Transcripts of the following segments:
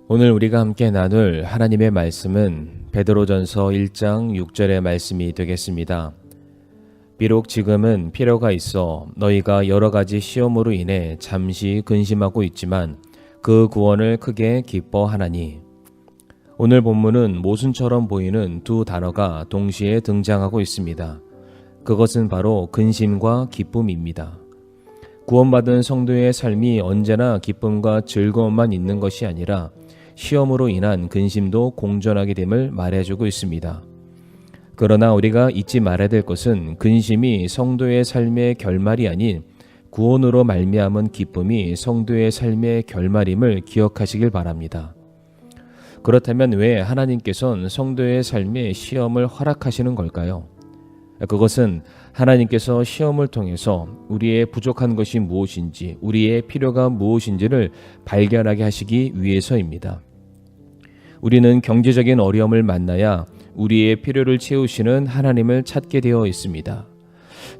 오늘 우리가 함께 나눌 하나님의 말씀은 베드로전서 1장 6절의 말씀이 되겠습니다. 비록 지금은 필요가 있어 너희가 여러 가지 시험으로 인해 잠시 근심하고 있지만 그 구원을 크게 기뻐하나니. 오늘 본문은 모순처럼 보이는 두 단어가 동시에 등장하고 있습니다. 그것은 바로 근심과 기쁨입니다. 구원받은 성도의 삶이 언제나 기쁨과 즐거움만 있는 것이 아니라 시험으로 인한 근심도 공존하게 됨을 말해주고 있습니다. 그러나 우리가 잊지 말아야 될 것은 근심이 성도의 삶의 결말이 아닌 구원으로 말미암은 기쁨이 성도의 삶의 결말임을 기억하시길 바랍니다. 그렇다면 왜 하나님께서는 성도의 삶에 시험을 허락하시는 걸까요? 그것은 하나님께서 시험을 통해서 우리의 부족한 것이 무엇인지, 우리의 필요가 무엇인지를 발견하게 하시기 위해서입니다. 우리는 경제적인 어려움을 만나야 우리의 필요를 채우시는 하나님을 찾게 되어 있습니다.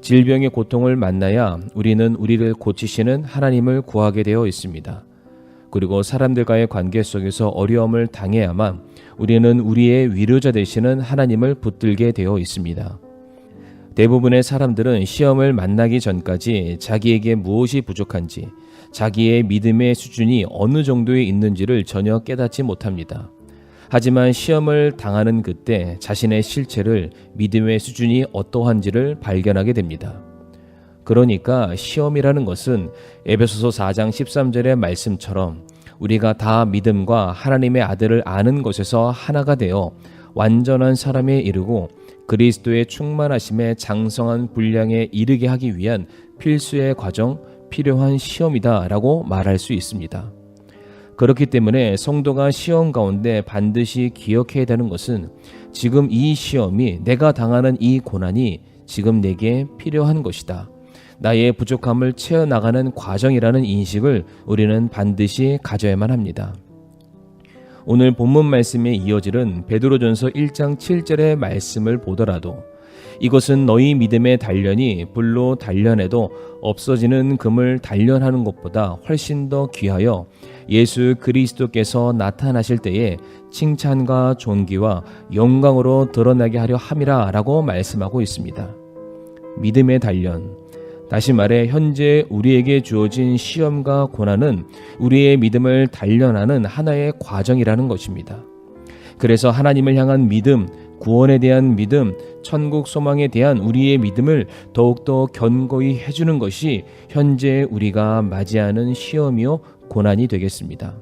질병의 고통을 만나야 우리는 우리를 고치시는 하나님을 구하게 되어 있습니다. 그리고 사람들과의 관계 속에서 어려움을 당해야만 우리는 우리의 위로자 되시는 하나님을 붙들게 되어 있습니다. 대부분의 사람들은 시험을 만나기 전까지 자기에게 무엇이 부족한지, 자기의 믿음의 수준이 어느 정도에 있는지를 전혀 깨닫지 못합니다. 하지만 시험을 당하는 그때 자신의 실체를, 믿음의 수준이 어떠한지를 발견하게 됩니다. 그러니까 시험이라는 것은 에베소서 4장 13절의 말씀처럼 우리가 다 믿음과 하나님의 아들을 아는 것에서 하나가 되어 완전한 사람에 이르고 그리스도의 충만하심에 장성한 분량에 이르게 하기 위한 필수의 과정, 필요한 시험이다 라고 말할 수 있습니다. 그렇기 때문에 성도가 시험 가운데 반드시 기억해야 되는 것은 지금 이 시험이, 내가 당하는 이 고난이 지금 내게 필요한 것이다. 나의 부족함을 채워나가는 과정이라는 인식을 우리는 반드시 가져야만 합니다. 오늘 본문 말씀의 이어지는 베드로전서 1장 7절의 말씀을 보더라도 이것은 너희 믿음의 단련이 불로 단련해도 없어지는 금을 단련하는 것보다 훨씬 더 귀하여 예수 그리스도께서 나타나실 때에 칭찬과 존귀와 영광으로 드러나게 하려 함이라 라고 말씀하고 있습니다. 믿음의 단련, 다시 말해 현재 우리에게 주어진 시험과 고난은 우리의 믿음을 단련하는 하나의 과정이라는 것입니다. 그래서 하나님을 향한 믿음, 구원에 대한 믿음, 천국 소망에 대한 우리의 믿음을 더욱더 견고히 해주는 것이 현재 우리가 맞이하는 시험이요 고난이 되겠습니다.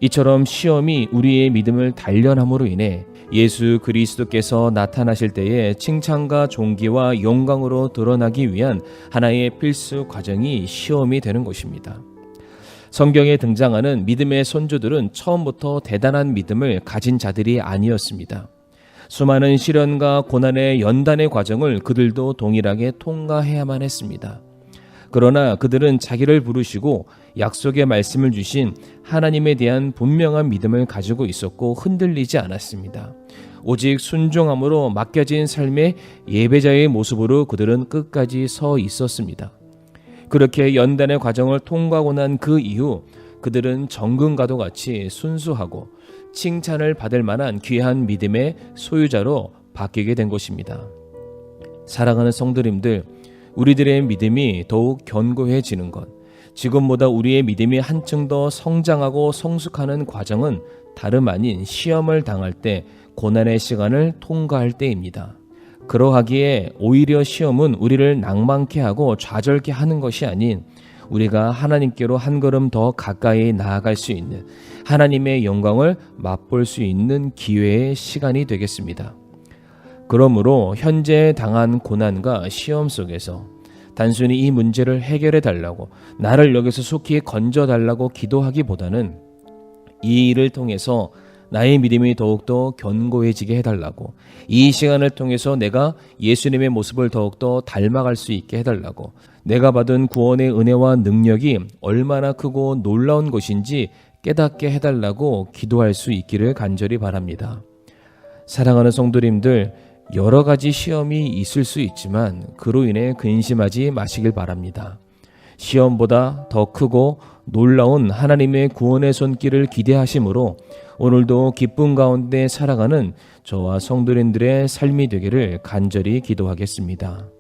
이처럼 시험이 우리의 믿음을 단련함으로 인해 예수 그리스도께서 나타나실 때에 칭찬과 존귀와 영광으로 드러나기 위한 하나의 필수 과정이 시험이 되는 것입니다. 성경에 등장하는 믿음의 선조들은 처음부터 대단한 믿음을 가진 자들이 아니었습니다. 수많은 시련과 고난의 연단의 과정을 그들도 동일하게 통과해야만 했습니다. 그러나 그들은 자기를 부르시고 약속의 말씀을 주신 하나님에 대한 분명한 믿음을 가지고 있었고 흔들리지 않았습니다. 오직 순종함으로 맡겨진 삶의 예배자의 모습으로 그들은 끝까지 서 있었습니다. 그렇게 연단의 과정을 통과하고 난 그 이후 그들은 정금과도 같이 순수하고 칭찬을 받을 만한 귀한 믿음의 소유자로 바뀌게 된 것입니다. 사랑하는 성도님들, 우리들의 믿음이 더욱 견고해지는 것, 지금보다 우리의 믿음이 한층 더 성장하고 성숙하는 과정은 다름 아닌 시험을 당할 때, 고난의 시간을 통과할 때입니다. 그러하기에 오히려 시험은 우리를 낭만케 하고 좌절케 하는 것이 아닌 우리가 하나님께로 한 걸음 더 가까이 나아갈 수 있는, 하나님의 영광을 맛볼 수 있는 기회의 시간이 되겠습니다. 그러므로 현재 당한 고난과 시험 속에서 단순히 이 문제를 해결해 달라고, 나를 여기서 속히 건져 달라고 기도하기보다는 이 일을 통해서 나의 믿음이 더욱더 견고해지게 해달라고, 이 시간을 통해서 내가 예수님의 모습을 더욱더 닮아갈 수 있게 해달라고, 내가 받은 구원의 은혜와 능력이 얼마나 크고 놀라운 것인지 깨닫게 해달라고 기도할 수 있기를 간절히 바랍니다. 사랑하는 성도님들, 여러 가지 시험이 있을 수 있지만 그로 인해 근심하지 마시길 바랍니다. 시험보다 더 크고 놀라운 하나님의 구원의 손길을 기대하심으로 오늘도 기쁨 가운데 살아가는 저와 성도님들의 삶이 되기를 간절히 기도하겠습니다.